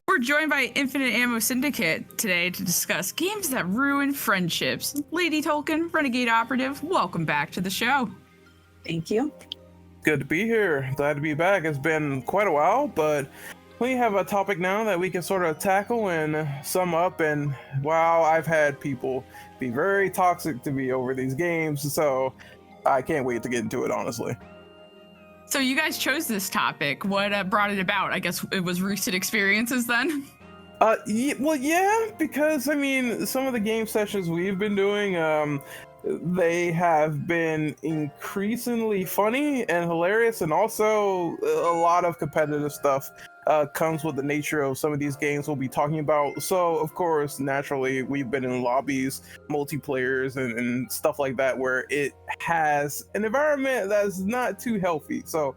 We're joined by Infinite Ammo Syndicate today to discuss games that ruin friendships. Lady Tolkien, Renegade Operative, welcome back to the show. Thank you. Good to be here. Glad to be back. It's been quite a while, but we have a topic now that we can sort of tackle and sum up. And wow, I've had people be very toxic to me over these games, so I can't wait to get into it, honestly. So you guys chose this topic. What brought it about? I guess it was recent experiences then? Yeah, because I mean, some of the game sessions we've been doing, they have been increasingly funny and hilarious, and also a lot of competitive stuff comes with the nature of some of these games we'll be talking about. So of course, naturally, we've been in lobbies, multiplayers, and stuff like that, where it has an environment that's not too healthy. So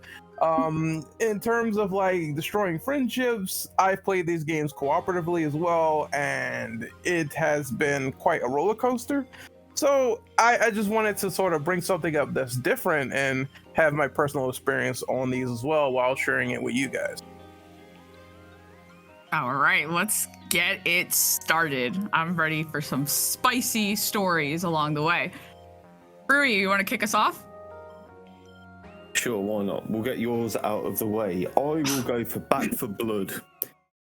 in terms of like destroying friendships, I've played these games cooperatively as well, and it has been quite a roller coaster. So I just wanted to sort of bring something up that's different and have my personal experience on these as well while sharing it with you guys. All right, let's get it started. I'm ready for some spicy stories along the way. Brewy, you want to kick us off? Sure, why not? We'll get yours out of the way. I will go for Back for Blood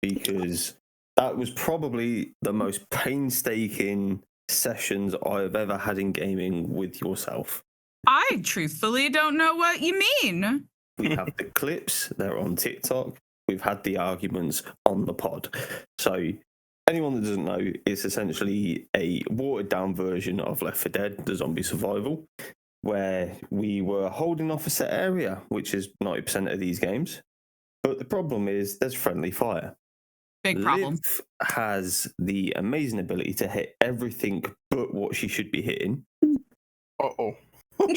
because that was probably the most painstaking sessions I've ever had in gaming with yourself. I truthfully don't know what you mean. We have the clips, they're on TikTok. We've had the arguments on the pod. So anyone that doesn't know, it's essentially a watered down version of Left 4 Dead, the zombie survival, where we were holding off a set area, which is 90% of these games. But the problem is there's friendly fire. Big problem. Liv has the amazing ability to hit everything but what she should be hitting. Uh-oh.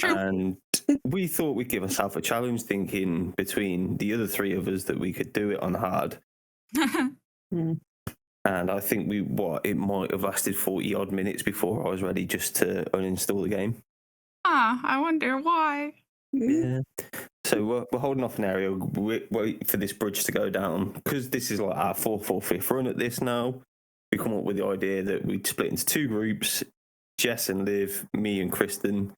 And we thought we'd give ourselves a challenge, thinking between the other three of us that we could do it on hard. And I think it might have lasted 40 odd minutes before I was ready just to uninstall the game. I wonder why. Yeah. So we're holding off an area, wait for this bridge to go down, because this is like our fourth or fifth run at this now. We come up with the idea that we'd split into two groups, Jess and Liv, me and Kristen,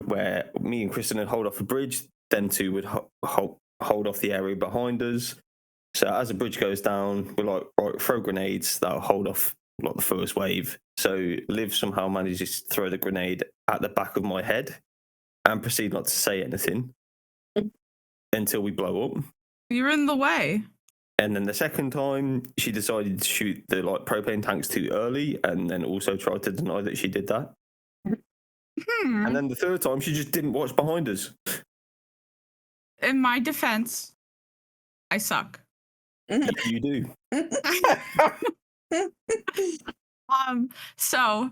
where me and Kristen would hold off a bridge, them two would hold off the area behind us. So as the bridge goes down, we're like, right, throw grenades, that'll hold off like the first wave. So Liv somehow manages to throw the grenade at the back of my head and proceed not to say anything until we blow up. You're in the way. And then the second time, she decided to shoot the like propane tanks too early, and then also tried to deny that she did that. And then the third time, she just didn't watch behind us. In my defense, I suck. You do. So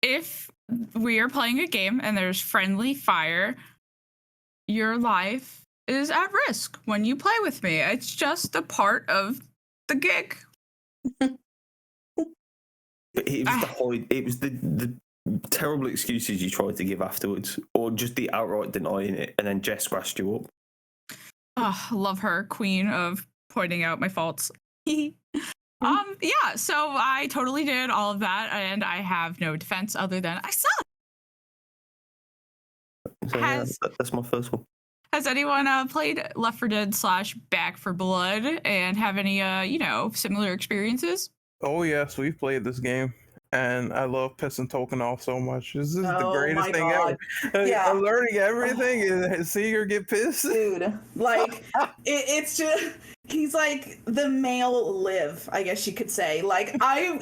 if we are playing a game and there's friendly fire, your life is at risk when you play with me. It's just a part of the gig. But it was the terrible excuses you tried to give afterwards, or just the outright denying it, and then Jess scratched you up. Oh, love her, queen of pointing out my faults. Yeah, so I totally did all of that, and I have no defense other than I suck. So that's my first one. Has anyone played Left 4 Dead / Back for Blood and have any, similar experiences? Oh yes, we've played this game, and I love pissing Token off so much. This is the greatest thing ever. Yeah. I'm learning everything and seeing her get pissed. Dude, like, it's just, he's like the male Liv, I guess you could say. Like, I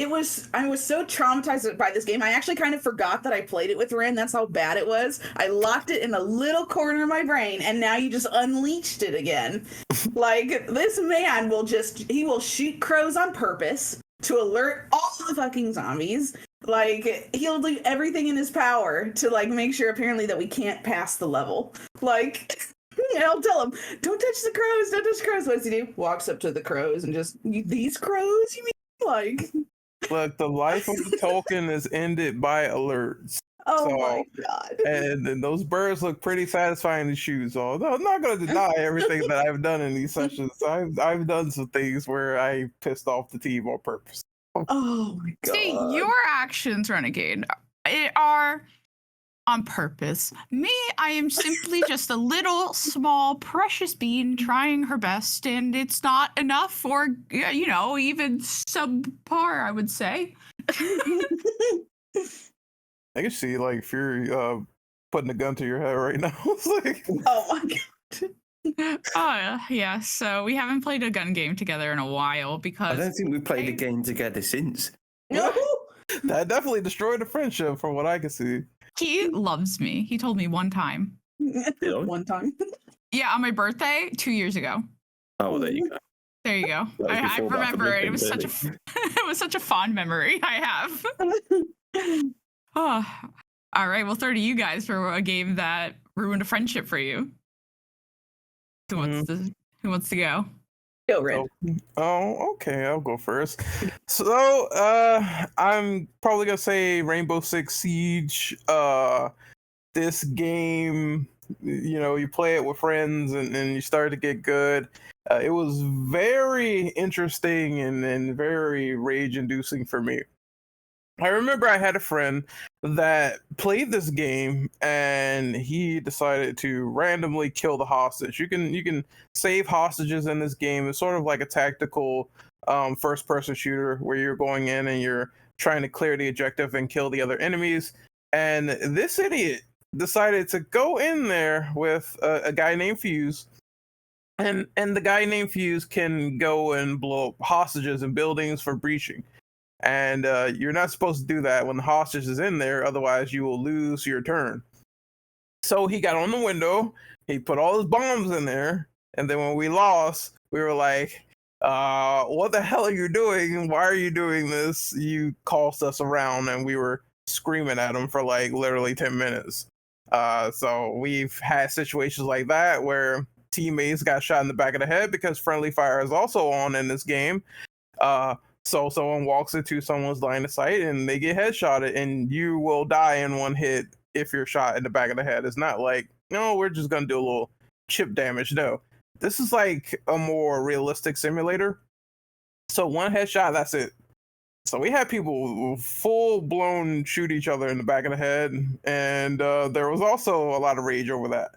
was so traumatized by this game, I actually kind of forgot that I played it with Ren. That's how bad it was. I locked it in a little corner of my brain, and now you just unleashed it again. Like, this man will shoot crows on purpose to alert all the fucking zombies. Like, he'll do everything in his power to, like, make sure apparently that we can't pass the level. Like, I'll tell him, don't touch the crows, don't touch the crows. What does he do? Walks up to the crows and just, these crows, you mean? Like, Look, the life of the Tolkien is ended by alerts. Oh So, my god. and then those birds look pretty satisfying to shoot. So I'm not going to deny everything that I've done in these sessions. I've done some things where I pissed off the team on purpose. Oh my god. See, your actions, Renegade, are on purpose. Me, I am simply just a little small precious bean trying her best, and it's not enough for, even subpar, I would say. I can see like Fury putting a gun to your head right now. It's like, Oh my god. Yeah, so we haven't played a gun game together in a while I because don't think we've played a game together since. No. that definitely destroyed the friendship from what I can see. he loves me. He told me one time. One time. Yeah, on my birthday 2 years ago. Oh, well, there you go. There you go. That was I before Back remember in it. It was such a it was such a fond memory I have. Oh, all right. Well, 30 you guys for a game that ruined a friendship for you. Who wants to go? Go Red. Oh, okay, I'll go first. So, I'm probably gonna say Rainbow Six Siege. This game, you play it with friends and you start to get good. It was very interesting and very rage-inducing for me. I remember I had a friend that played this game and he decided to randomly kill the hostage. You can save hostages in this game. It's sort of like a tactical first person shooter where you're going in and you're trying to clear the objective and kill the other enemies. And this idiot decided to go in there with a guy named Fuse. And the guy named Fuse can go and blow up hostages in buildings for breaching. And you're not supposed to do that when the hostage is in there, otherwise you will lose your turn. So he got on the window, he put all his bombs in there, and then when we lost, we were like, what the hell are you doing? Why are you doing this? You cost us around, and we were screaming at him for like literally 10 minutes. So we've had situations like that where teammates got shot in the back of the head because friendly fire is also on in this game. So someone walks into someone's line of sight and they get headshotted, and you will die in one hit if you're shot in the back of the head. It's not like, no, we're just going to do a little chip damage. No, this is like a more realistic simulator. So one headshot, that's it. So we had people full blown shoot each other in the back of the head. And there was also a lot of rage over that.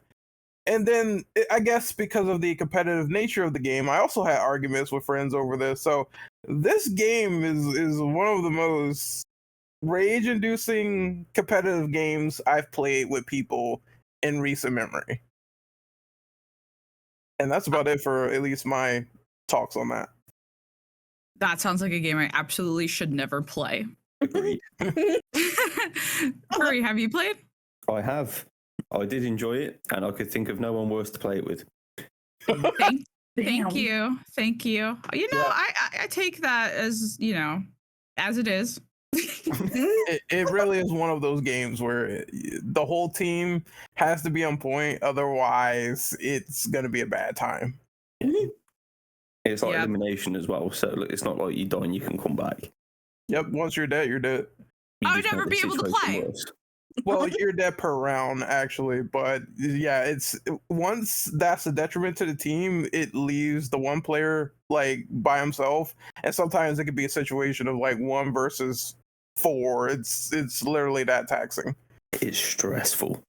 And then I guess because of the competitive nature of the game, I also had arguments with friends over this. So this game is one of the most rage-inducing competitive games I've played with people in recent memory. And that's about it for at least my talks on that. That sounds like a game I absolutely should never play. Agreed. Furry, have you played? I have. I did enjoy it, and I could think of no one worse to play it with. Thank Damn. you. Thank you. Yeah. I take that as, as it is. It really is one of those games where the whole team has to be on point, otherwise it's going to be a bad time. It's like Yeah. elimination as well, so it's not like you die and you can come back. Yep, once you're dead, you're dead. You I would just never make the be able to situation play. worse. Well, you're dead per round, actually, but yeah, it's once that's a detriment to the team, it leaves the one player like by himself, and sometimes it could be a situation of like 1 versus 4. It's literally that taxing. It's stressful.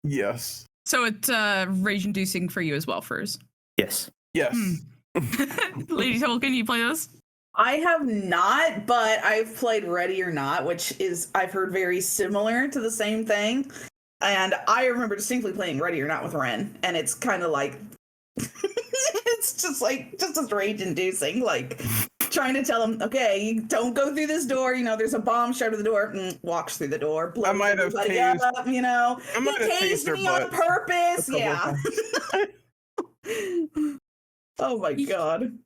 Yes. So it's rage-inducing for you as well, Furs. Yes. Yes. Lady Tolkien, you play this? I have not, but I've played Ready or Not, which is, I've heard, very similar to the same thing. And I remember distinctly playing Ready or Not with Ren, and it's kind of like, it's just as rage-inducing, like trying to tell him, okay, don't go through this door, there's a bomb shot at the door, walks through the door, blows I might have everybody tased- up, I might have he tased tased her me on butt purpose, a couple yeah. Oh my god.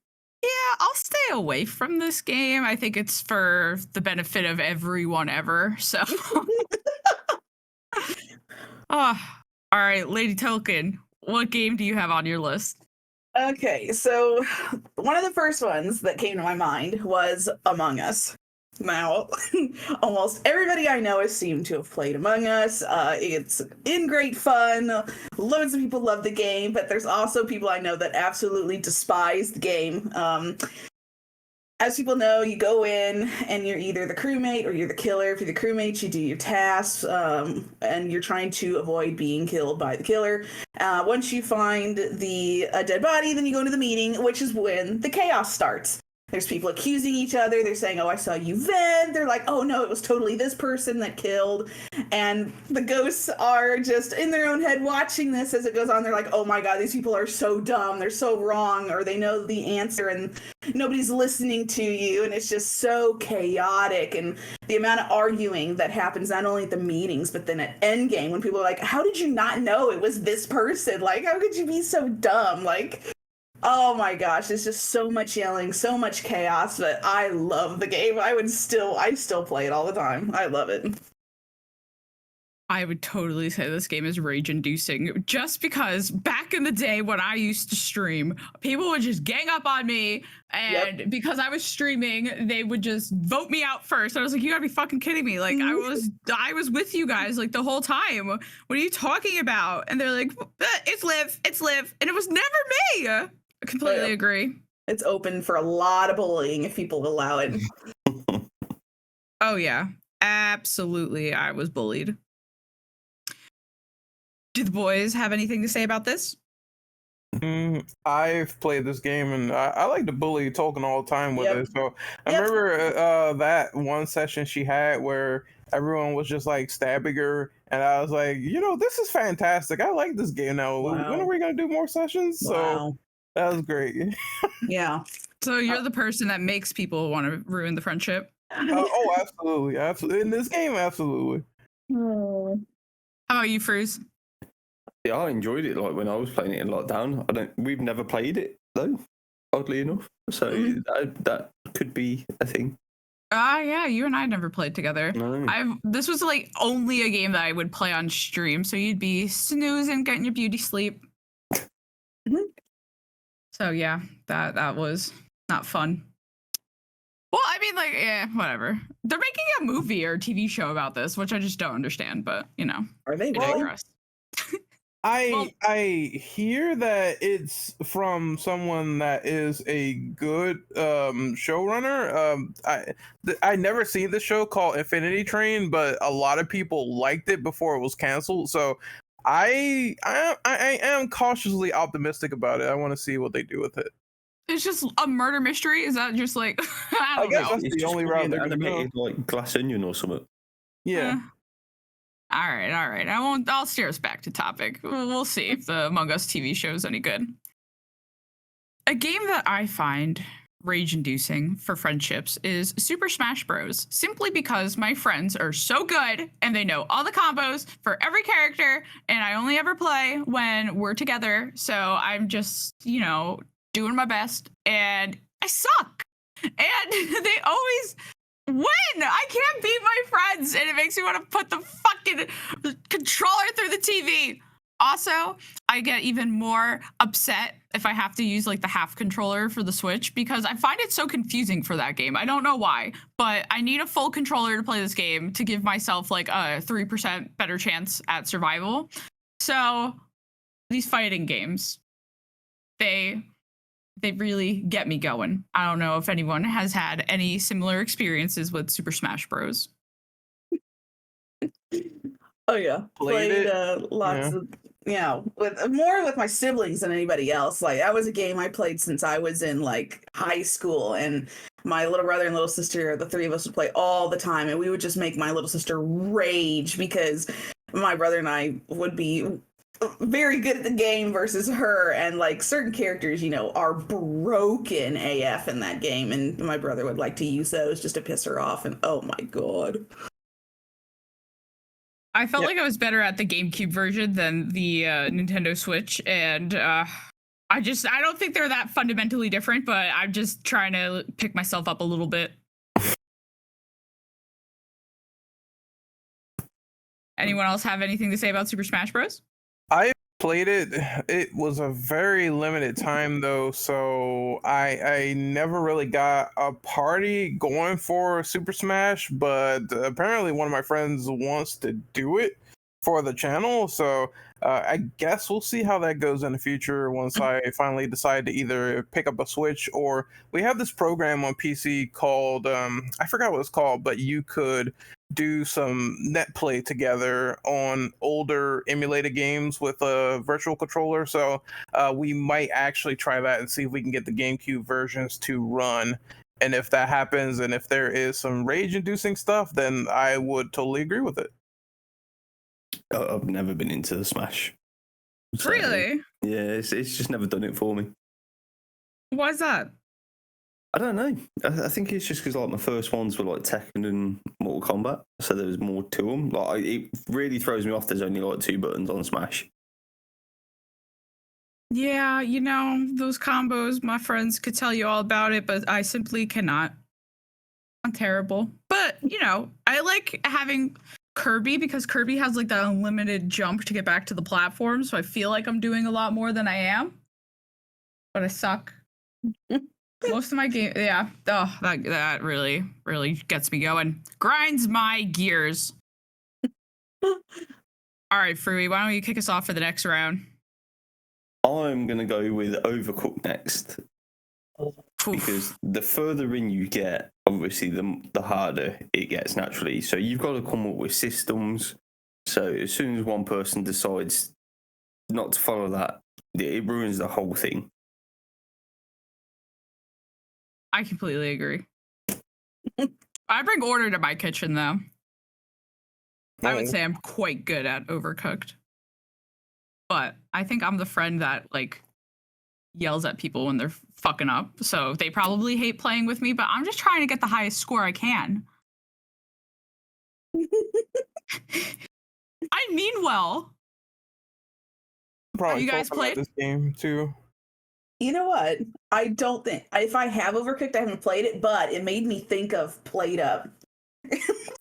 Yeah, I'll stay away from this game. I think it's for the benefit of everyone ever. So, all right, Lady Tolkien, what game do you have on your list? Okay, so one of the first ones that came to my mind was Among Us. Now, almost everybody I know has seemed to have played Among Us. It's in great fun. Loads of people love the game, but there's also people I know that absolutely despise the game. As people know, you go in and you're either the crewmate or you're the killer. If you're the crewmate, you do your tasks, and you're trying to avoid being killed by the killer. Once you find the dead body, then you go into the meeting, which is when the chaos starts. There's people accusing each other. They're saying, oh, I saw you vent. They're like, oh, no, it was totally this person that killed. And the ghosts are just in their own head watching this as it goes on. They're like, oh, my God, these people are so dumb. They're so wrong. Or they know the answer and nobody's listening to you. And it's just so chaotic. And the amount of arguing that happens not only at the meetings, but then at endgame when people are like, how did you not know it was this person? Like, how could you be so dumb? Like, oh my gosh, it's just so much yelling, so much chaos, but I love the game. I still play it all the time. I love it. I would totally say this game is rage inducing just because back in the day when I used to stream, people would just gang up on me. And because I was streaming, they would just vote me out first. I was like, you gotta be fucking kidding me. Like I was with you guys like the whole time. What are you talking about? And they're like, it's Liv. And it was never me. I completely agree. It's open for a lot of bullying if people allow it. Oh yeah, absolutely. I was bullied. Do the boys have anything to say about this? I've played this game and I like to bully Tolkien all the time with it. So I remember that one session she had where everyone was just like stabbing her, and I was like, this is fantastic. I like this game now. Wow. When are we gonna do more sessions? Wow. So that was great. Yeah. So you're the person that makes people want to ruin the friendship? Oh, absolutely. In this game, absolutely. How about you, Fruz? Yeah, I enjoyed it. Like when I was playing it in lockdown. We've never played it though, oddly enough. So that could be a thing. Yeah, you and I never played together. No. This was like only a game that I would play on stream, so you'd be snoozing, getting your beauty sleep. So yeah, that was not fun. Well, I mean, like, whatever. They're making a movie or a TV show about this, which I just don't understand. But are they really? really? I hear that it's from someone that is a good showrunner. I never seen the show called Infinity Train, but a lot of people liked it before it was canceled. So I am cautiously optimistic about it. I want to see what they do with it. It's just a murder mystery. Is that just like I don't know? That's the only route they're gonna go. Like Glass Onion or something. Yeah. All right. I'll steer us back to topic. We'll see if the Among Us TV show is any good. A game that I find rage-inducing for friendships is Super Smash Bros. Simply because my friends are so good and they know all the combos for every character, and I only ever play when we're together. So I'm just, doing my best, and I suck. And they always win. I can't beat my friends, and it makes me want to put the fucking controller through the TV. Also, I get even more upset if I have to use like the half controller for the Switch, because I find it so confusing for that game. I don't know why, but I need a full controller to play this game to give myself like a 3% better chance at survival. So these fighting games, they really get me going. I don't know if anyone has had any similar experiences with Super Smash Bros. Oh yeah, played lots of with my siblings than anybody else. Like that was a game I played since I was in like high school, and my little brother and little sister, the three of us would play all the time, and we would just make my little sister rage because my brother and I would be very good at the game versus her, and like certain characters are broken AF in that game, and my brother would like to use those just to piss her off, and oh my god. I felt like I was better at the GameCube version than the Nintendo Switch, and I don't think they're that fundamentally different, but I'm just trying to pick myself up a little bit. Anyone else have anything to say about Super Smash Bros? I played it. It was a very limited time though, so I never really got a party going for Super Smash, but apparently one of my friends wants to do it for the channel, so I guess we'll see how that goes in the future once I finally decide to either pick up a Switch, or we have this program on PC called I forgot what it's called, but you could do some net play together on older emulated games with a virtual controller. So we might actually try that and see if we can get the GameCube versions to run. And if that happens, and if there is some rage-inducing stuff, then I would totally agree with it. I've never been into the Smash. So, Really? Yeah, it's just never done it for me. Why is that? I don't know. I think it's just because like my first ones were like Tekken and Mortal Kombat, so there was more to them. Like it really throws me off. There's only like 2 buttons on Smash. Yeah, you know, those combos, my friends could tell you all about it, but I simply cannot. I'm terrible. But, you know, I like having Kirby because Kirby has like that unlimited jump to get back to the platform, so I feel like I'm doing a lot more than I am. But I suck. Most of my game, yeah. Oh, that really gets me going. Grinds my gears. All right, Frui, why don't you kick us off for the next round? I'm gonna go with Overcooked next, because the further in you get, obviously the harder it gets naturally. So you've got to come up with systems. So as soon as one person decides not to follow that, it ruins the whole thing. I completely agree. I bring order to my kitchen, though. I would say I'm quite good at Overcooked. But I think I'm the friend that, like, yells at people when they're fucking up. So they probably hate playing with me, but I'm just trying to get the highest score I can. I mean well. Probably You guys talking about played? this game too. You know what? I don't think if I have Overcooked, I haven't played it, but it made me think of Played Up.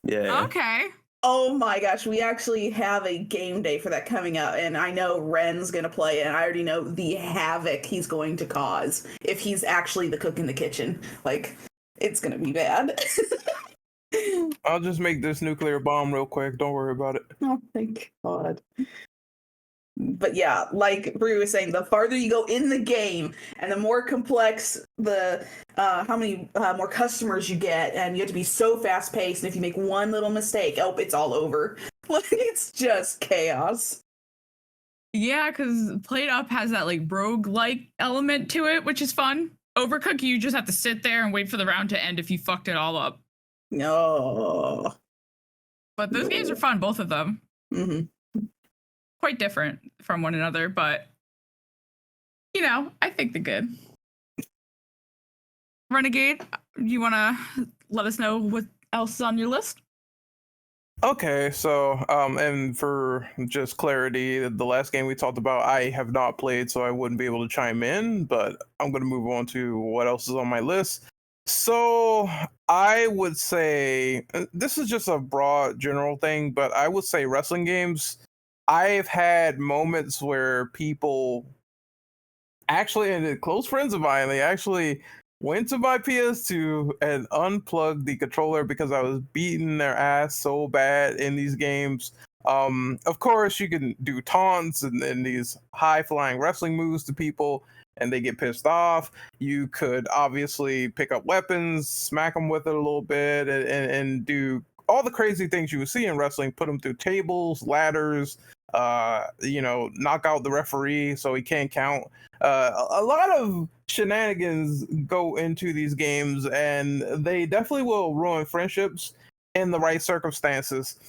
Yeah. Okay. Oh my gosh, we actually have a game day for that coming up, and I know Ren's gonna play it, and I already know the havoc he's going to cause if he's actually the cook in the kitchen. Like, it's gonna be bad. I'll just make this nuclear bomb real quick. Don't worry about it. Oh my god. But yeah, like Brie was saying, the farther you go in the game and the more complex the how many more customers you get, and you have to be so fast paced, and if you make one little mistake, oh, it's all over. Like, it's just chaos. Yeah, because Played Up has that like rogue-like element to it, which is fun. Overcooked, you just have to sit there and wait for the round to end if you fucked it all up. No. But those games are fun, both of them. Mm-hmm. Quite different from one another, but you know, I think they're good. Renegade, you want to let us know what else is on your list? Okay, so and for just clarity, the last game we talked about, I have not played, so I wouldn't be able to chime in, but I'm going to move on to what else is on my list. So I would say, this is just a broad general thing, but I would say wrestling games. I've had moments where people actually, and close friends of mine, they actually went to my PS2 and unplugged the controller because I was beating their ass so bad in these games. Of course, you can do taunts and these high-flying wrestling moves to people, and they get pissed off. You could obviously pick up weapons, smack them with it a little bit, and do all the crazy things you would see in wrestling, put them through tables, ladders, knock out the referee so he can't count. A lot of shenanigans go into these games, and they definitely will ruin friendships in the right circumstances.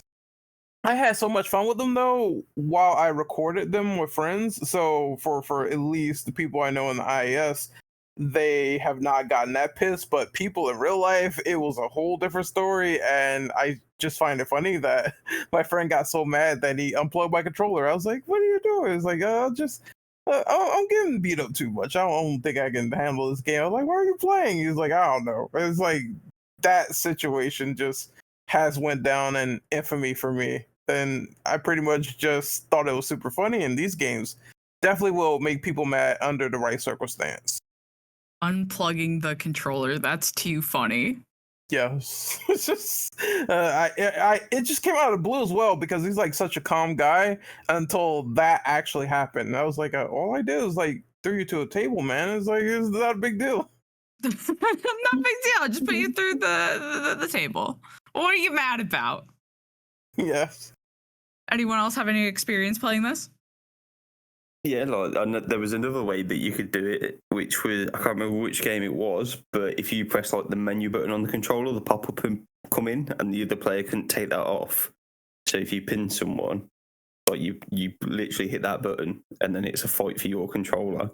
I had so much fun with them though while I recorded them with friends. So for at least the people I know in the IAS, they have not gotten that pissed, but people in real life, it was a whole different story. And I just find it funny that my friend got so mad that he unplugged my controller. I was like, what are you doing? It's like, I'm getting beat up too much. I don't think I can handle this game. I was like, why are you playing? He's like, I don't know. It's like that situation just has went down in infamy for me. and I pretty much just thought it was super funny. And these games definitely will make people mad under the right circumstance. Unplugging the controller, that's too funny. Yes, it's just it just came out of the blue as well because he's like such a calm guy until that actually happened. And I was like, all I did was like threw you to a table, man. It's like it's not a big deal. Not a big deal. Just put you through the table. What are you mad about? Yes. Anyone else have any experience playing this? Yeah, like there was another way that you could do it, which was I can't remember which game it was, but if you press like the menu button on the controller, the pop-up and come in, and the other player couldn't take that off. So if you pin someone, like you literally hit that button, and then it's a fight for your controller.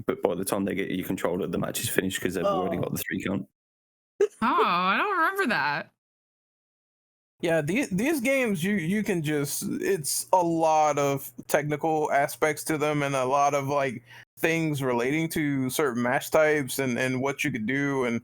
But by the time they get your controller, the match is finished because they've already got the 3 count. Oh, I don't remember that. Yeah, these games you can just it's a lot of technical aspects to them and a lot of like things relating to certain match types and what you could do and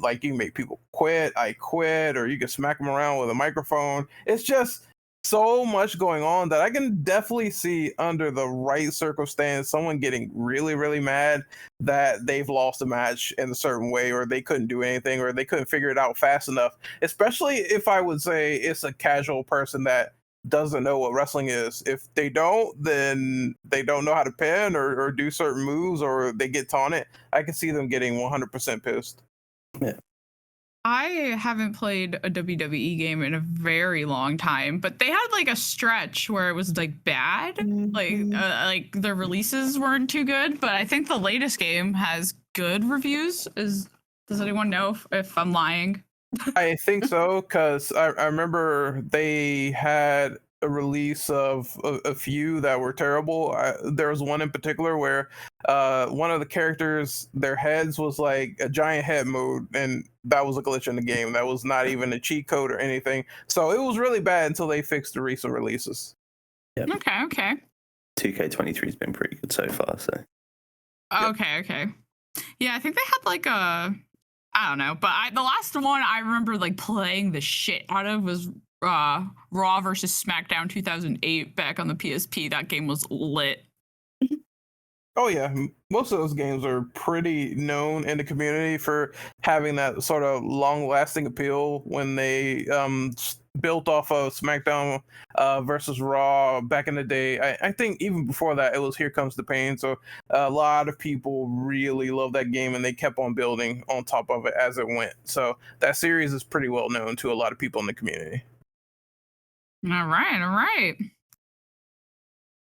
like you can make people quit, I quit, or you can smack them around with a microphone. It's just so much going on that I can definitely see under the right circumstance someone getting really, really mad that they've lost a match in a certain way or they couldn't do anything or they couldn't figure it out fast enough, especially if I would say it's a casual person that doesn't know what wrestling is. If they don't, then they don't know how to pin or do certain moves or they get taunted. I can see them getting 100% pissed. Yeah. I haven't played a WWE game in a very long time, but they had like a stretch where it was like bad, like the releases weren't too good. But I think the latest game has good reviews. Does anyone know if I'm lying? I think so, because I remember they had a release of a few that were terrible. There was one in particular where one of the characters, their heads was like a giant head mode, and that was a glitch in the game. That was not even a cheat code or anything. So it was really bad until they fixed the recent releases. Yep. Okay. 2K23 has been pretty good so far. So. Okay. Yeah, I think they had like a, I don't know, but the last one I remember like playing the shit out of was Raw versus SmackDown 2008 back on the PSP. That game was lit. Oh yeah, most of those games are pretty known in the community for having that sort of long-lasting appeal when they built off of SmackDown versus Raw back in the day. I think even before that, it was Here Comes the Pain. So a lot of people really love that game, and they kept on building on top of it as it went. So that series is pretty well known to a lot of people in the community. All right.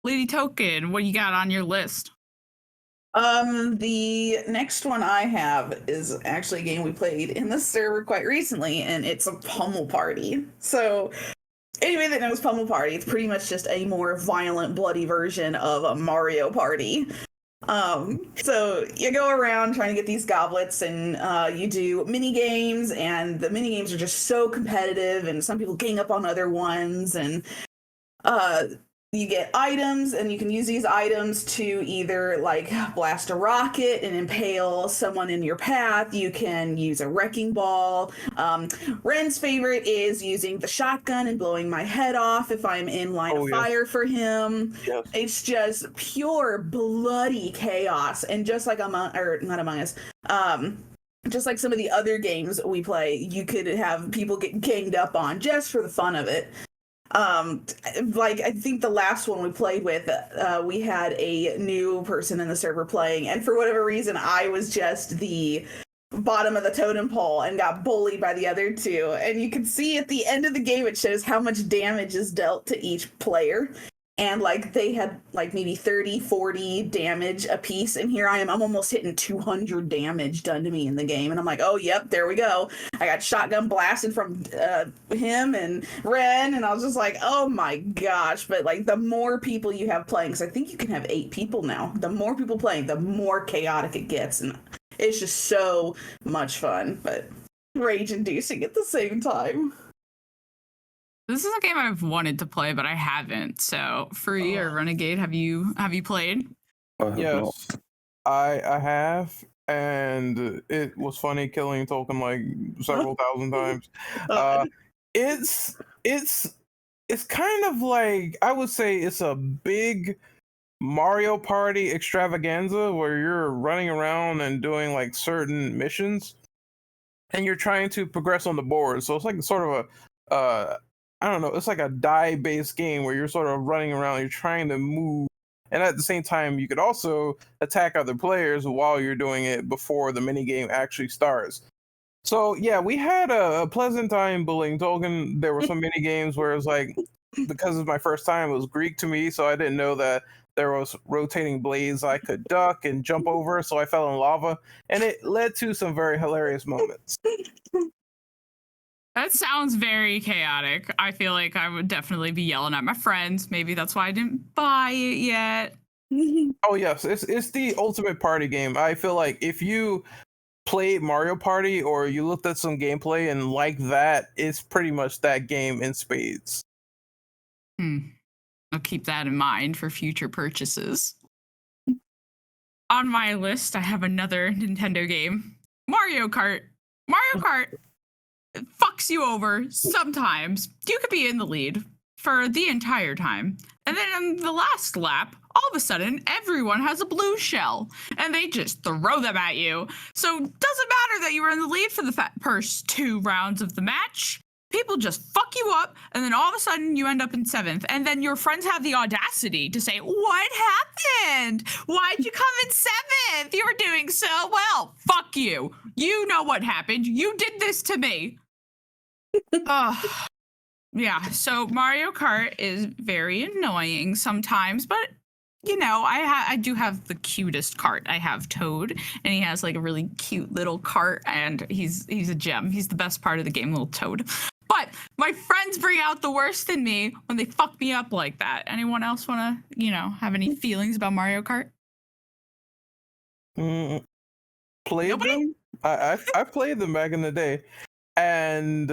Lady Token, what you got on your list? The next one I have is actually a game we played in the server quite recently, and it's a pummel party. So anybody that knows pummel party, it's pretty much just a more violent, bloody version of a Mario Party. So you go around trying to get these goblets, and you do mini games, and the mini games are just so competitive, and some people gang up on other ones, and you get items, and you can use these items to either like blast a rocket and impale someone in your path. You can use a wrecking ball. Ren's favorite is using the shotgun and blowing my head off if I'm in line of fire for him. Yes. It's just pure bloody chaos, and just like not Among Us, just like some of the other games we play, you could have people get ganged up on just for the fun of it. Like I think the last one we played with, we had a new person in the server playing, and for whatever reason I was just the bottom of the totem pole and got bullied by the other two, and you can see at the end of the game it shows how much damage is dealt to each player, and like they had like maybe 30-40 damage a piece, and here I'm almost hitting 200 damage done to me in the game, and I'm like, oh yep, there we go. I got shotgun blasted from him and Ren, and I was just like, oh my gosh. But like the more people you have playing, because I think you can have 8 people now, the more people playing, the more chaotic it gets, and it's just so much fun, but rage inducing at the same time. This is a game I've wanted to play, but I haven't. So, Free or Renegade, have you played? Yes, I have, and it was funny killing Tolkien like several thousand times. It's it's kind of like, I would say it's a big Mario Party extravaganza where you're running around and doing like certain missions and you're trying to progress on the board. So it's like sort of a I don't know, it's like a die based game where you're sort of running around, you're trying to move, and at the same time you could also attack other players while you're doing it before the mini game actually starts. So yeah, we had a pleasant time bullying Tolkien. There were some mini games where it was like, because it's my first time, it was Greek to me, so I didn't know that there was rotating blades I could duck and jump over, so I fell in lava, and it led to some very hilarious moments. That sounds very chaotic. I feel like I would definitely be yelling at my friends. Maybe that's why I didn't buy it yet. Oh yes, it's the ultimate party game. I feel like if you played Mario Party or you looked at some gameplay and like that, it's pretty much that game in spades. I'll keep that in mind for future purchases. On my list, I have another Nintendo game, Mario Kart. Mario Kart fucks you over sometimes. You could be in the lead for the entire time. And then in the last lap, all of a sudden, everyone has a blue shell and they just throw them at you. So it doesn't matter that you were in the lead for the first 2 rounds of the match. People just fuck you up, and then all of a sudden you end up in 7th, and then your friends have the audacity to say, "What happened? Why'd you come in 7th? You were doing so well. Fuck you. You know what happened. You did this to me." Yeah, so Mario Kart is very annoying sometimes, but you know, I do have the cutest cart. I have Toad, and he has like a really cute little cart, and he's a gem. He's the best part of the game, little Toad. But my friends bring out the worst in me when they fuck me up like that. Anyone else want to, you know, have any feelings about Mario Kart? Played Nobody? them? I've played them back in the day, and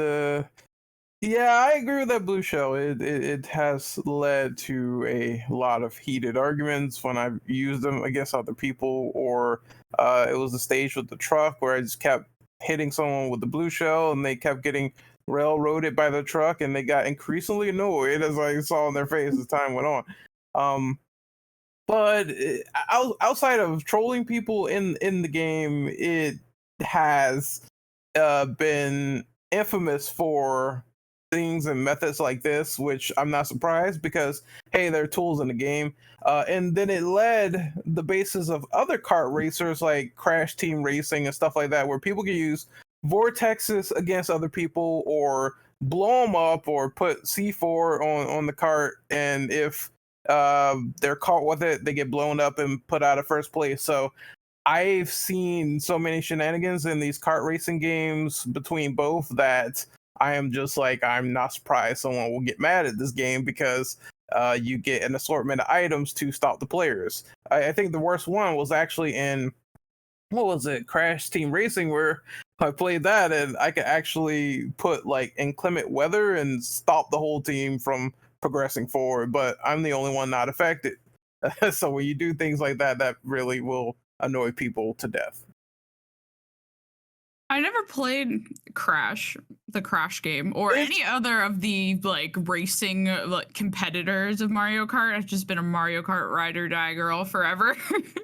yeah, I agree with that blue shell. It has led to a lot of heated arguments when I've used them against other people, or it was the stage with the truck where I just kept hitting someone with the blue shell and they kept getting railroaded by the truck and they got increasingly annoyed, as I saw in their face as time went on. But outside of trolling people in the game, it has been infamous for things and methods like this, which I'm not surprised because, hey, there are tools in the game. And then it led the basis of other kart racers like Crash Team Racing and stuff like that, where people can use vortexes against other people or blow them up or put C4 on the cart. And if they're caught with it, they get blown up and put out of first place. So I've seen so many shenanigans in these kart racing games between both that I am just like, I'm not surprised someone will get mad at this game because you get an assortment of items to stop the players. I think the worst one was actually in, what was it, Crash Team Racing, where I played that and I could actually put like inclement weather and stop the whole team from progressing forward, but I'm the only one not affected. So when you do things like that, that really will annoy people to death. I never played Crash, the Crash game, or any other of the like racing like competitors of Mario Kart. I've just been a Mario Kart ride or die girl forever.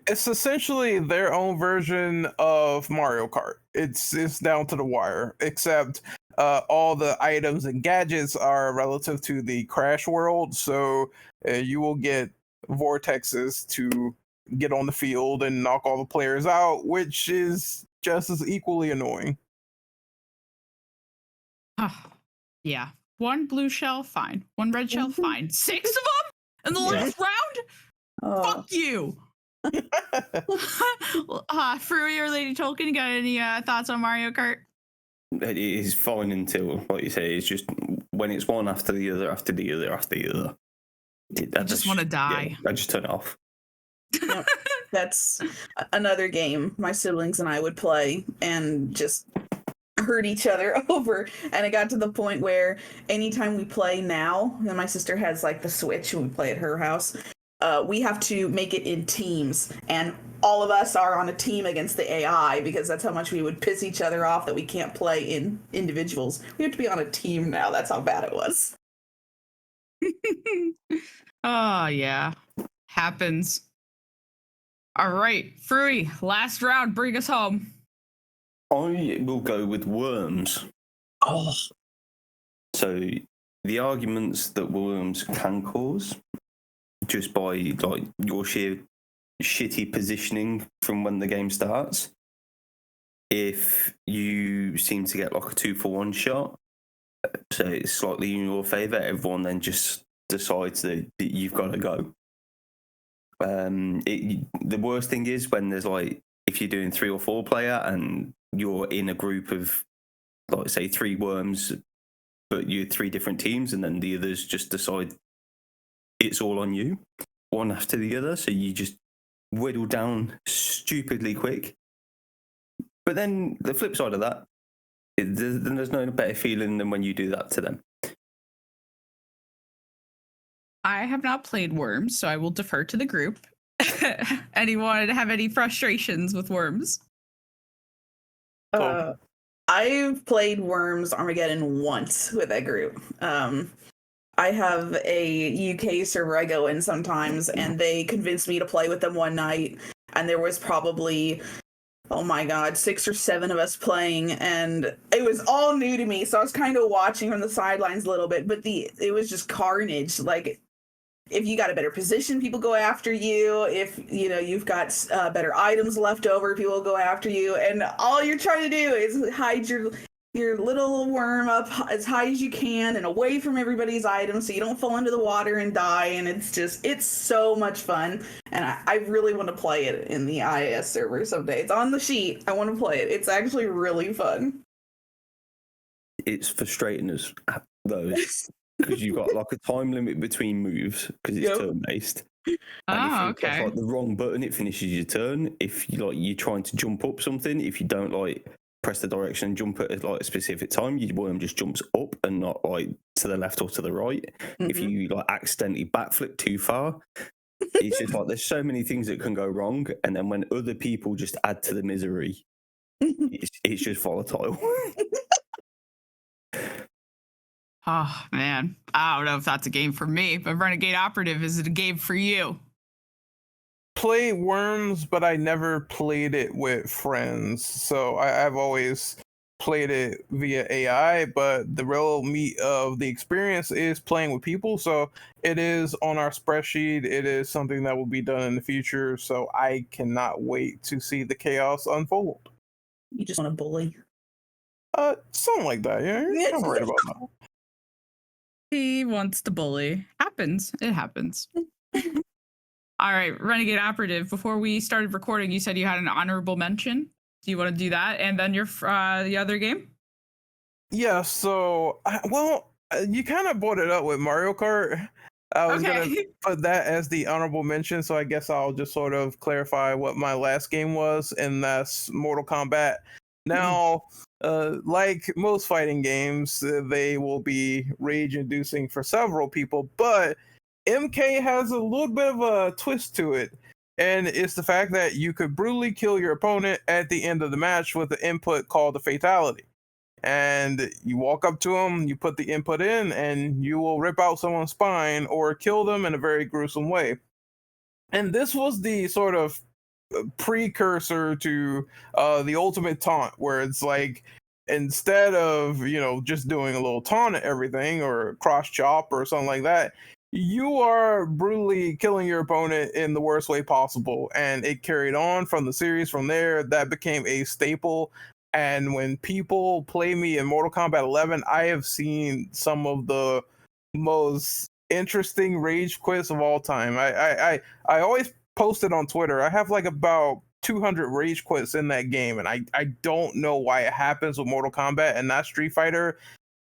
It's essentially their own version of Mario Kart. It's down to the wire, except all the items and gadgets are relative to the Crash world. So you will get vortexes to get on the field and knock all the players out, which is just as equally annoying. Yeah. 1 blue shell, fine. 1 red shell, fine. 6 of them in the last round? Fuck you. Fruity or Lady Tolkien, got any thoughts on Mario Kart? It is fine until, what you say, it's just when it's one after the other, after the other, after the other. I just want to die. Yeah, I just turn it off. Yep. That's another game my siblings and I would play and just hurt each other over. And it got to the point where anytime we play now, and my sister has like the Switch and we play at her house, we have to make it in teams. And all of us are on a team against the AI because that's how much we would piss each other off that we can't play in individuals. We have to be on a team now. That's how bad it was. Oh, yeah. Happens. All right, Frui, last round, bring us home. I will go with worms. Oh, So the arguments that worms can cause, just by like your sheer shitty positioning from when the game starts. If you seem to get like a 2-for-1 shot, so it's slightly in your favour, everyone then just decides that you've got to go. The worst thing is when there's like, if you're doing 3 or 4 player and you're in a group of, like, say, 3 worms, but you're 3 different teams, and then the others just decide it's all on you, one after the other. So you just whittle down stupidly quick. But then the flip side of that, there's no better feeling than when you do that to them. I have not played Worms, so I will defer to the group. Anyone have any frustrations with Worms? I've played Worms Armageddon once with that group. I have a UK server I go in sometimes, and they convinced me to play with them one night, and there was probably, oh my god, 6 or 7 of us playing, and it was all new to me, so I was kind of watching from the sidelines a little bit, but it was just carnage. Like, if you got a better position, people go after you. If you've got better items left over, people will go after you, and all you're trying to do is hide your little worm up as high as you can and away from everybody's items so you don't fall into the water and die. And it's so much fun, and I really want to play it in the IAS server someday. It's on the sheet. I want to play it. It's actually really fun. It's frustrating as those, because you've got like a time limit between moves because it's turn based. Oh, if you press like the wrong button, it finishes your turn. If you're trying to jump up something, if you don't like press the direction and jump at like a specific time, your worm just jumps up and not like to the left or to the right. Mm-hmm. If you like accidentally backflip too far, it's just like there's so many things that can go wrong, and then when other people just add to the misery, it's just volatile. Oh, man. I don't know if that's a game for me, but Renegade Operative, is it a game for you? Play Worms, but I never played it with friends. So I've always played it via AI, but the real meat of the experience is playing with people. So it is on our spreadsheet. It is something that will be done in the future. So I cannot wait to see the chaos unfold. You just want to bully. Something like that. Yeah, you're kind of right about that. He wants to bully. Happens. It happens. All right, Renegade Operative, before we started recording, you said you had an honorable mention. Do you want to do that? And then the other game? Yeah, so, you kind of brought it up with Mario Kart. I was going to put that as the honorable mention, so I guess I'll just sort of clarify what my last game was, and that's Mortal Kombat. Now, like most fighting games, they will be rage-inducing for several people, but MK has a little bit of a twist to it, and it's the fact that you could brutally kill your opponent at the end of the match with an input called a fatality. And you walk up to them, you put the input in, and you will rip out someone's spine or kill them in a very gruesome way. And this was the sort of precursor to the ultimate taunt, where it's like, instead of just doing a little taunt at everything or cross chop or something like that, you are brutally killing your opponent in the worst way possible. And it carried on from the series. From there, that became a staple. And when people play me in Mortal Kombat 11, I have seen some of the most interesting rage quits of all time. I always posted on Twitter, I have like about 200 rage quits in that game, and I don't know why it happens with Mortal Kombat and not Street Fighter.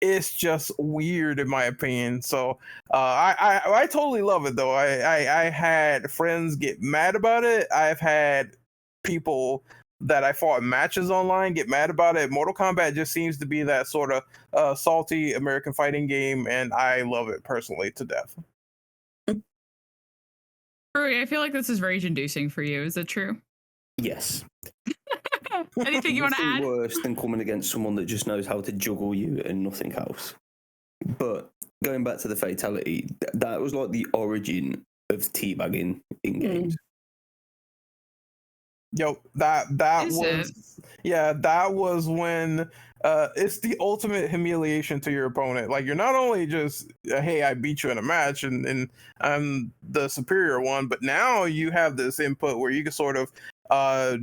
It's just weird in my opinion. So I totally love it though. I had friends get mad about it. I've had people that I fought in matches online get mad about it. Mortal Kombat just seems to be that sort of salty American fighting game, and I love it personally to death. I feel like this is rage-inducing for you. Is it true? Yes. Anything you want to add? Worse than coming against someone that just knows how to juggle you and nothing else. But going back to the fatality, that was like the origin of teabagging in games. Yo, that Is was that was when it's the ultimate humiliation to your opponent. Like, you're not only just hey, I beat you in a match and I'm the superior one, but now you have this input where you can sort of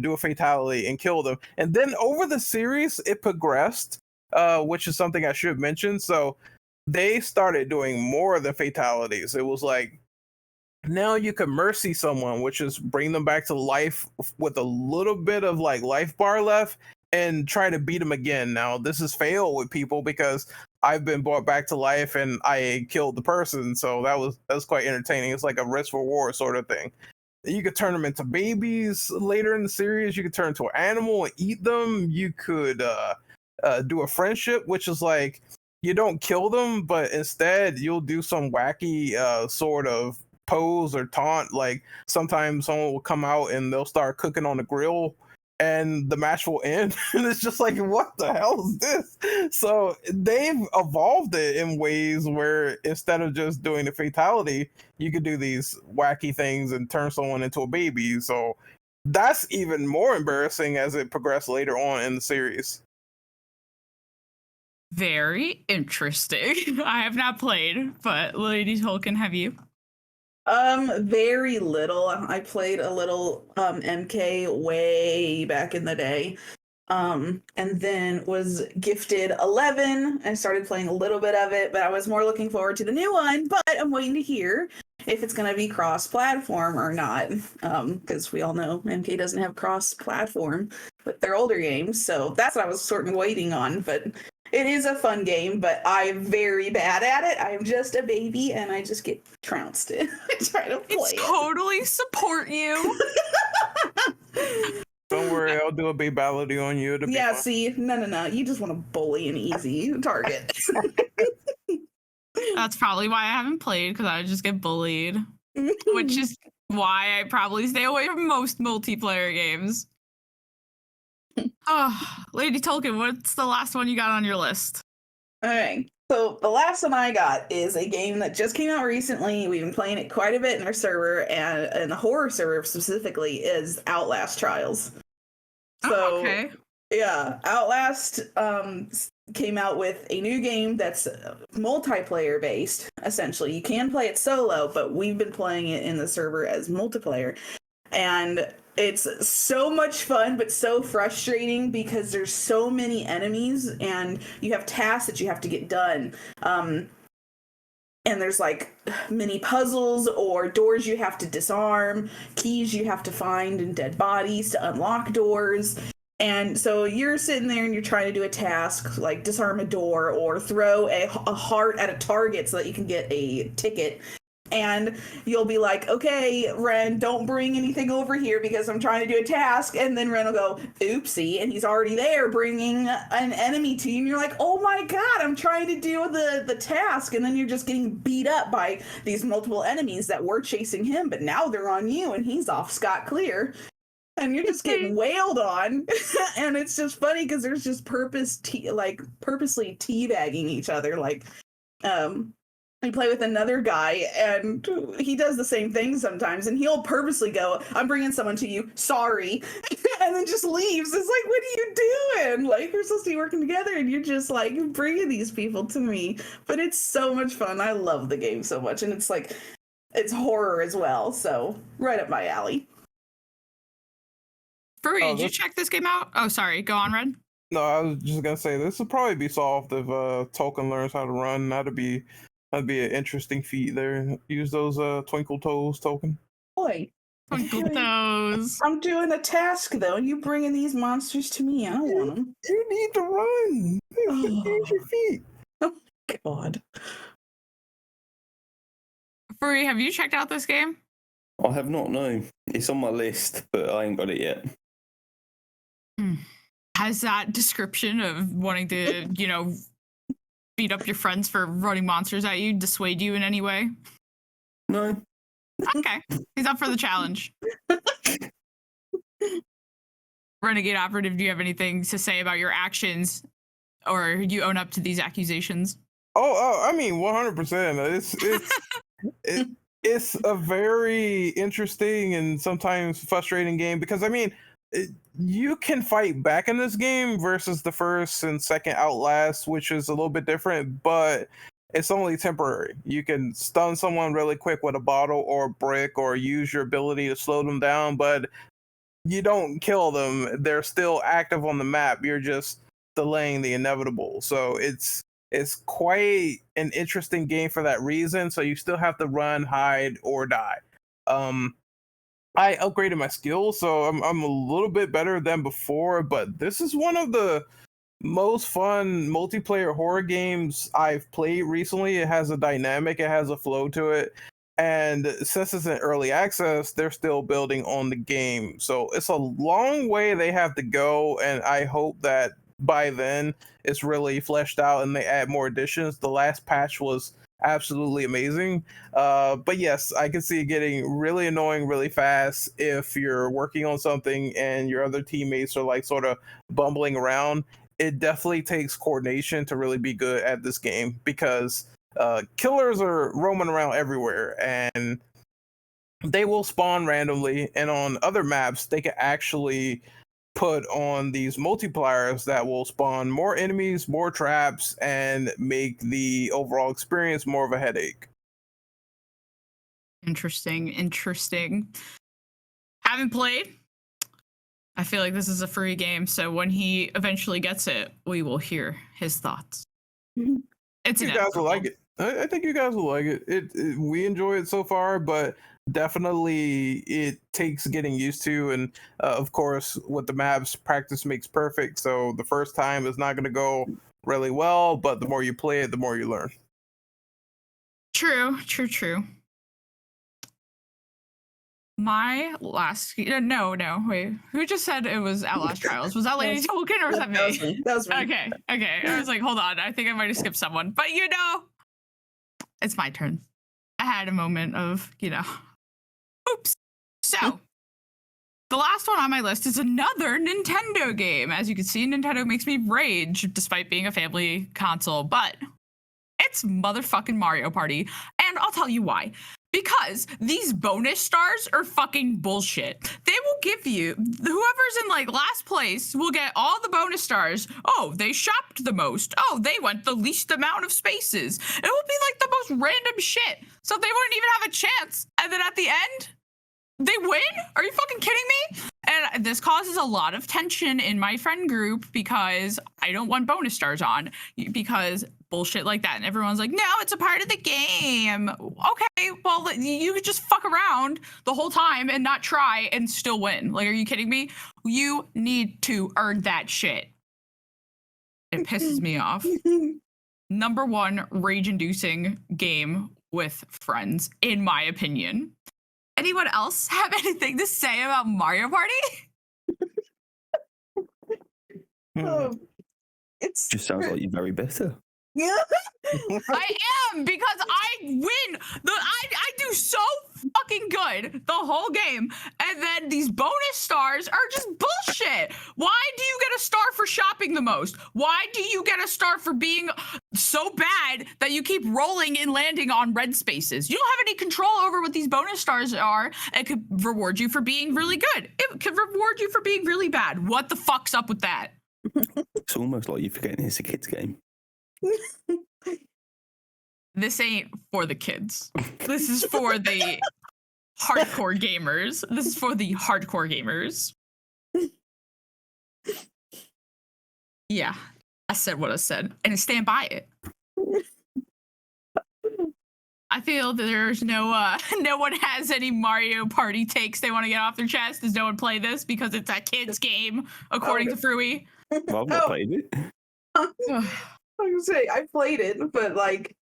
do a fatality and kill them. And then over the series it progressed, which is something I should mention. So they started doing more of the fatalities. It was like, now you can mercy someone, which is bring them back to life with a little bit of like life bar left and try to beat them again. Now this is fail with people because I've been brought back to life and I killed the person, so that was quite entertaining. It's like a risk reward sort of thing. You could turn them into babies later in the series. You could turn into an animal and eat them. You could do a friendship, which is like, you don't kill them, but instead you'll do some wacky sort of pose or taunt. Like, sometimes someone will come out and they'll start cooking on the grill and the match will end. And it's just like, what the hell is this? So they've evolved it in ways where instead of just doing the fatality, you could do these wacky things and turn someone into a baby. So that's even more embarrassing as it progressed later on in the series. very interesting. I have not played, but Lady Tolkien, have you? Very little. I played a little MK way back in the day. And then was gifted 11 and started playing a little bit of it, but I was more looking forward to the new one, but I'm waiting to hear if it's going to be cross-platform or not, because we all know MK doesn't have cross-platform with their older games, so that's what I was sort of waiting on. But it is a fun game, but I'm very bad at it. I'm just a baby and I just get trounced in trying to play It's totally support you. Don't worry, I'll do a babality on you. Yeah, see, no. You just want to bully an easy target. That's probably why I haven't played, because I just get bullied, which is why I probably stay away from most multiplayer games. Oh, Lady Tolkien, what's the last one you got on your list? All right. So the last one I got is a game that just came out recently. We've been playing it quite a bit in our server, and the horror server specifically is Outlast Trials. So, okay. Yeah, Outlast came out with a new game that's multiplayer based, essentially. You can play it solo, but we've been playing it in the server as multiplayer. And it's so much fun, but so frustrating because there's so many enemies and you have tasks that you have to get done. And there's like mini puzzles or doors you have to disarm, keys you have to find in dead bodies to unlock doors. And so you're sitting there and you're trying to do a task like disarm a door or throw a heart at a target so that you can get a ticket. And you'll be like, okay, Ren, don't bring anything over here because I'm trying to do a task. And then Ren will go, oopsie, and he's already there bringing an enemy to you. And you're like, oh my God, I'm trying to do the task. And then you're just getting beat up by these multiple enemies that were chasing him, but now they're on you and he's off scot-clear. And you're just getting wailed on. And it's just funny because there's just purposely teabagging each other. Like, I play with another guy and he does the same thing sometimes, and he'll purposely go, I'm bringing someone to you, sorry, and then just leaves. It's like, what are you doing? Like, we're supposed to be working together and you're just like bringing these people to me. But it's so much fun. I love the game so much, and it's like, it's horror as well, so right up my alley. Furry, did you check this game out? Oh, sorry. Go on, Red. No, I was just gonna say this will probably be solved if Tolkien learns how to run. That'd be an interesting feat there. Use those twinkle toes, Tolkien. Boy, Twinkle toes. I'm doing a task though, and you bringing these monsters to me. I don't want them. You need to run. Use your feet. Oh God. Furry, have you checked out this game? I have not, no. It's on my list, but I ain't got it yet. Has that description of wanting to, beat up your friends for running monsters at you dissuade you in any way? No. Okay. He's up for the challenge. Renegade Operative, do you have anything to say about your actions, or you own up to these accusations? I mean, 100%. It's a very interesting and sometimes frustrating game because I mean, you can fight back in this game versus the first and second Outlast, which is a little bit different, but it's only temporary. You can stun someone really quick with a bottle or a brick, or use your ability to slow them down, but you don't kill them. They're still active on the map. You're just delaying the inevitable. So it's quite an interesting game for that reason. So you still have to run, hide, or die. I upgraded my skills, so I'm a little bit better than before. But this is one of the most fun multiplayer horror games I've played recently. It has a dynamic, it has a flow to it. And since it's in early access, they're still building on the game. So it's a long way they have to go. And I hope that by then it's really fleshed out and they add more additions. The last patch was absolutely amazing. But yes, I can see it getting really annoying really fast if you're working on something and your other teammates are like sort of bumbling around. It definitely takes coordination to really be good at this game because killers are roaming around everywhere and they will spawn randomly, and on other maps they can actually put on these multipliers that will spawn more enemies, more traps, and make the overall experience more of a headache. Interesting. Haven't played. I feel like this is a free game, so when he eventually gets it, we will hear his thoughts. It's You guys will like it. I think you guys will like it. We enjoy it so far, but definitely it takes getting used to. And of course, with the maps, practice makes perfect. So the first time is not going to go really well, but the more you play it, the more you learn. True. My last no, wait. Who just said it was Outlast Trials? Was that Lady Tolkien or was that me? That was me. Okay. I was like, hold on. I think I might have skipped someone. But it's my turn. I had a moment of, oops. So, the last one on my list is another Nintendo game. As you can see, Nintendo makes me rage despite being a family console, but it's motherfucking Mario Party. And I'll tell you why. Because these bonus stars are fucking bullshit. They will give you, whoever's in like last place will get all the bonus stars. Oh, they shopped the most. Oh, they went the least amount of spaces. It will be like the most random shit. So they wouldn't even have a chance. And then at the end, they win? Are you fucking kidding me? And this causes a lot of tension in my friend group because I don't want bonus stars on because bullshit like that. And everyone's like, no, it's a part of the game. Okay, well, you could just fuck around the whole time and not try and still win. Like, are you kidding me? You need to earn that shit. It pisses me off. Number one rage-inducing game with friends, in my opinion. Anyone else have anything to say about Mario Party? It's Just sounds like you're very bitter. yeah. I am, because I win. I do so fucking good the whole game, and then these bonus stars are just bullshit. Why do you get a star for shopping the most? Why do you get a star for being so bad that you keep rolling and landing on red spaces? You don't have any control over what these bonus stars are. It could reward you for being really good. It could reward you for being really bad. What the fuck's up with that? It's almost like you're forgetting it's a kid's game. This ain't for the kids. This is for the hardcore gamers. This is for the hardcore gamers. Yeah, I said what I said, and I stand by it. I feel that there's no one has any Mario Party takes they want to get off their chest. Does no one play this because it's a kid's game, according to Fruity? Well, I've not played it. I was gonna say I played it, but like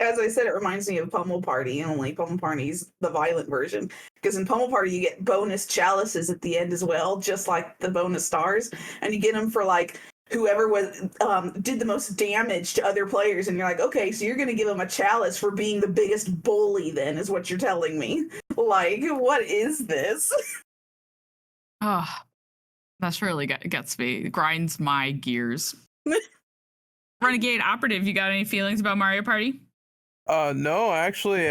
as I said, it reminds me of Pummel Party, and only Pummel Party's the violent version. Because in Pummel Party, you get bonus chalices at the end as well, just like the bonus stars, and you get them for like whoever was did the most damage to other players. And you're like, okay, so you're gonna give them a chalice for being the biggest bully. Then is what you're telling me? Like, what is this? Oh, that's really gets me. It grinds my gears. Renegade Operative, you got any feelings about Mario Party? No, actually,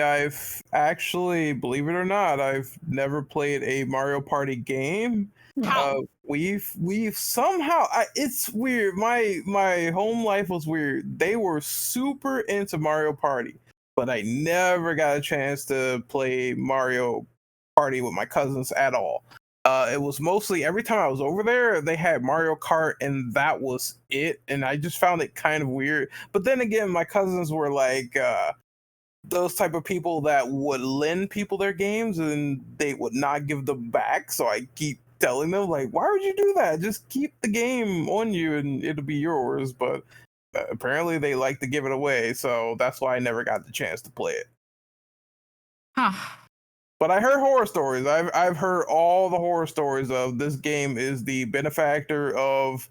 believe it or not, I've never played a Mario Party game. How? We've somehow, it's weird. My home life was weird. They were super into Mario Party, but I never got a chance to play Mario Party with my cousins at all. It was mostly every time I was over there, they had Mario Kart, and that was it. And I just found it kind of weird. But then again, my cousins were like, those type of people that would lend people their games and they would not give them back. So I keep telling them, like, why would you do that? Just keep the game on you and it'll be yours. But apparently they like to give it away, so that's why I never got the chance to play it. Huh. But I heard horror stories. I've heard all the horror stories of this game is the benefactor of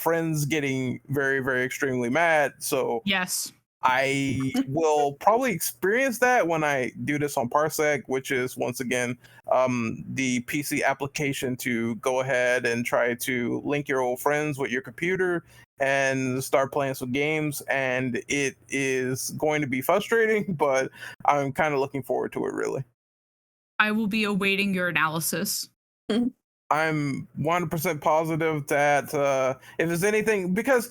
friends getting very, very extremely mad. So Yes. I will probably experience that when I do this on Parsec, which is once again the PC application to go ahead and try to link your old friends with your computer and start playing some games. And it is going to be frustrating, but I'm kind of looking forward to it, really. I will be awaiting your analysis. I'm 100% positive that if there's anything, because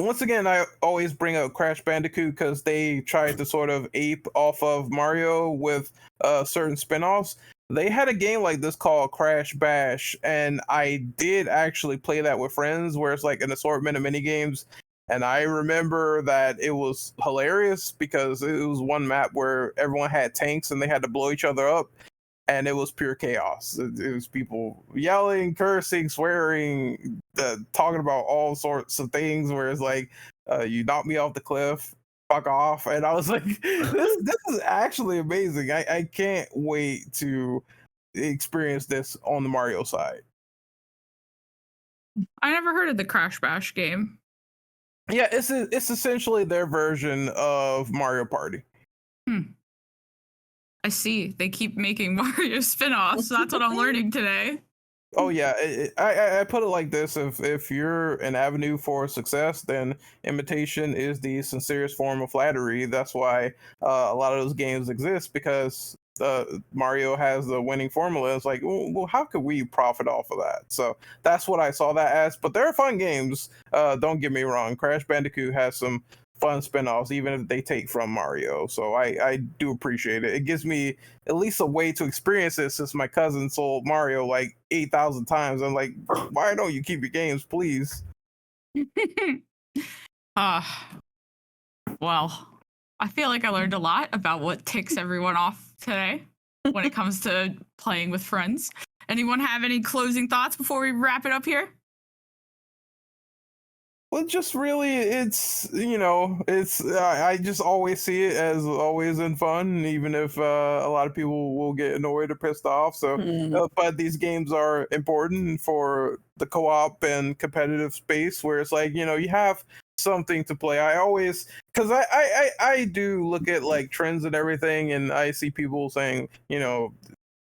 once again, I always bring up Crash Bandicoot because they tried to sort of ape off of Mario with certain spin-offs. They had a game like this called Crash Bash, and I did actually play that with friends where it's like an assortment of mini games. And I remember that it was hilarious because it was one map where everyone had tanks and they had to blow each other up. And it was pure chaos. It was people yelling, cursing, swearing, talking about all sorts of things. Where it's like, "You knocked me off the cliff, fuck off!" And I was like, "This is actually amazing. I can't wait to experience this on the Mario side." I never heard of the Crash Bash game. Yeah, it's essentially their version of Mario Party. I see. They keep making Mario spin-offs. That's what I'm learning today. Oh yeah, I put it like this: if you're an avenue for success, then imitation is the sincerest form of flattery. That's why a lot of those games exist, because Mario has the winning formula. It's like, well, how could we profit off of that? So that's what I saw that as. But they're fun games. Don't get me wrong. Crash Bandicoot has some fun spin-offs, even if they take from Mario. So I do appreciate it. It gives me at least a way to experience it, since my cousin sold Mario like 8,000 times. I'm like, why don't you keep your games, please? Well, I feel like I learned a lot about what ticks everyone off today when it comes to playing with friends. Anyone have any closing thoughts before we wrap it up here? Well, just really, it's I just always see it as always in fun, even if a lot of people will get annoyed or pissed off. So, but these games are important for the co-op and competitive space, where it's like, you have something to play. I always, because I do look at like trends and everything, and I see people saying,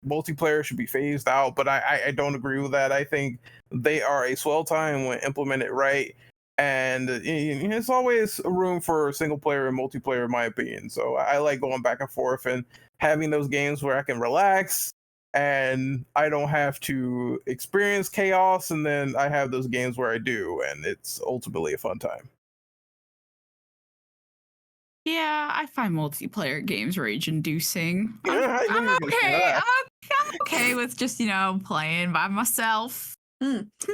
multiplayer should be phased out, but I don't agree with that. I think they are a swell time when implemented right. And it's always a room for single player and multiplayer, in my opinion. So I like going back and forth and having those games where I can relax and I don't have to experience chaos. And then I have those games where I do, and it's ultimately a fun time. Yeah, I find multiplayer games rage-inducing. Yeah, I knew you were gonna say that. I'm okay with just, playing by myself.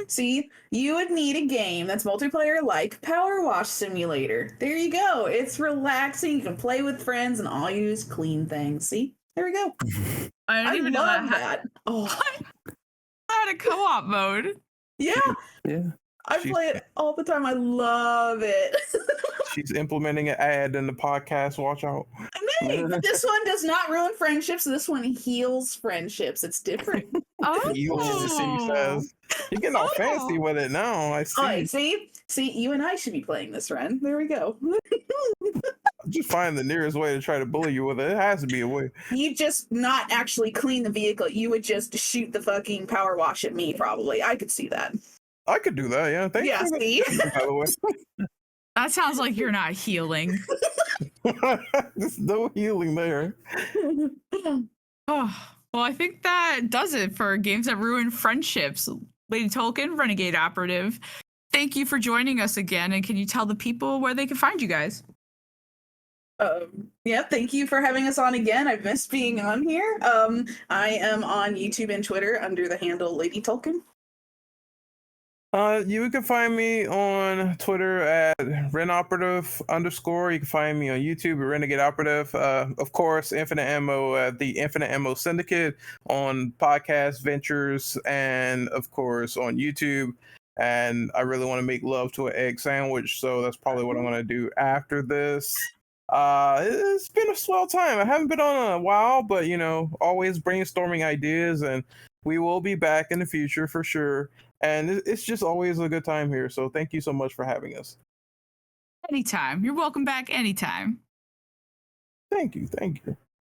See, you would need a game that's multiplayer like Power Wash Simulator. There you go. It's relaxing. You can play with friends, and all you do is clean things. See, there we go. I didn't even know love that. that. Oh, I had a co-op mode. yeah. Yeah. I play it all the time. I love it. She's implementing an ad in the podcast. Watch out. Hey, but this one does not ruin friendships. This one heals friendships. It's different. He says. You're getting all fancy with it now. I see. All right, see, you and I should be playing this, Ren. There we go. Just find the nearest way to try to bully you with it. It has to be a way. You just not actually clean the vehicle. You would just shoot the fucking power wash at me, probably. I could see that. I could do that, yeah. Thank you. Yeah, see? By the way. That sounds like you're not healing. There's no healing there. Oh, well, I think that does it for games that ruin friendships. Lady Tolkien, Renegade Operative, thank you for joining us again. And can you tell the people where they can find you guys? Yeah, thank you for having us on again. I've missed being on here. I am on YouTube and Twitter under the handle Lady Tolkien. You can find me on Twitter at renoperative_. You can find me on YouTube at Renegade Operative. Of course, Infinite Ammo at the Infinite Ammo Syndicate on podcast ventures, and of course on YouTube. And I really want to make love to an egg sandwich, so that's probably what I'm going to do after this. It's been a swell time. I haven't been on in a while, but always brainstorming ideas, and we will be back in the future for sure. And it's just always a good time here. So thank you so much for having us. Anytime. You're welcome back anytime. Thank you. Thank you.